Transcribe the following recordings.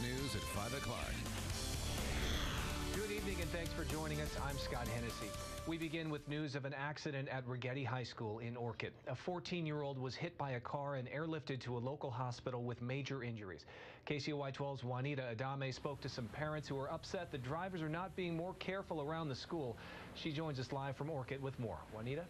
News at 5 o'clock. Good evening and thanks for joining us. I'm Scott Hennessy. We begin with news of an accident at Righetti High School in Orchid. A 14-year-old was hit by a car and airlifted to a local hospital with major injuries. KCOY 12's Juanita Adame spoke to some parents who are upset the drivers are not being more careful around the school. She joins us live from Orchid with more. Juanita?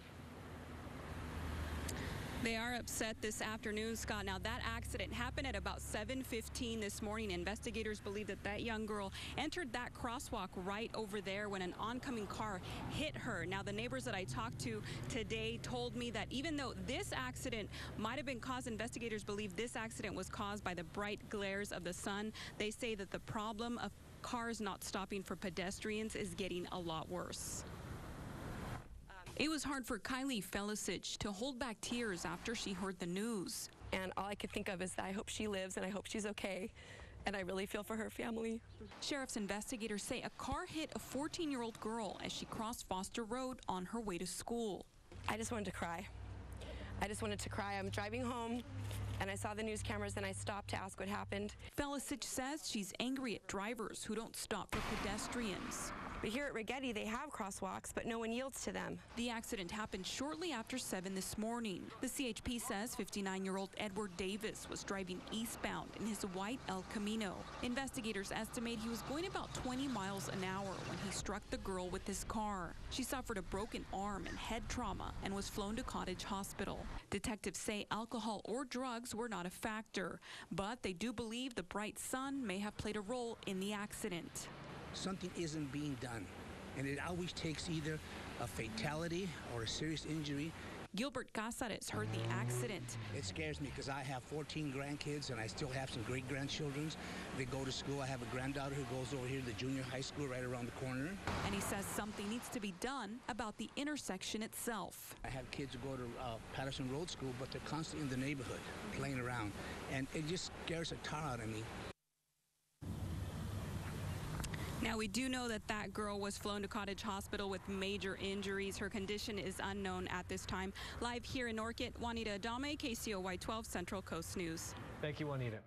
They are upset this afternoon, Scott. Now, that accident happened at about 7:15 this morning. Investigators believe that that young girl entered that crosswalk right over there when an oncoming car hit her. Now, the neighbors that I talked to today told me that even though this accident might have been caused, investigators believe this accident was caused by the bright glares of the sun. They say that the problem of cars not stopping for pedestrians is getting a lot worse. It was hard for Kylie Felicich to hold back tears after she heard the news. And all I could think of is that I hope she lives and I hope she's okay. And I really feel for her family. Sheriff's investigators say a car hit a 14-year-old girl as she crossed Foster Road on her way to school. I just wanted to cry. I'm driving home and I saw the news cameras and I stopped to ask what happened. Felicich says she's angry at drivers who don't stop for pedestrians. But here at Righetti, they have crosswalks, but no one yields to them. The accident happened shortly after 7 this morning. The CHP says 59-year-old Edward Davis was driving eastbound in his white El Camino. Investigators estimate he was going about 20 miles an hour when he struck the girl with his car. She suffered a broken arm and head trauma and was flown to Cottage Hospital. Detectives say alcohol or drugs were not a factor, but they do believe the bright sun may have played a role in the accident. Something isn't being done, and it always takes either a fatality or a serious injury. Gilbert Casares heard the accident. It scares me because I have 14 grandkids and I still have some great-grandchildren. They go to school. I have a granddaughter who goes over here to the junior high school right around the corner. And he says something needs to be done about the intersection itself. I have kids who go to Patterson Road School, but they're constantly in the neighborhood playing around, and it just scares the tar out of me. Now, we do know that that girl was flown to Cottage Hospital with major injuries. Her condition is unknown at this time. Live here in Orchid, Juanita Adame, KCOY 12 Central Coast News. Thank you, Juanita.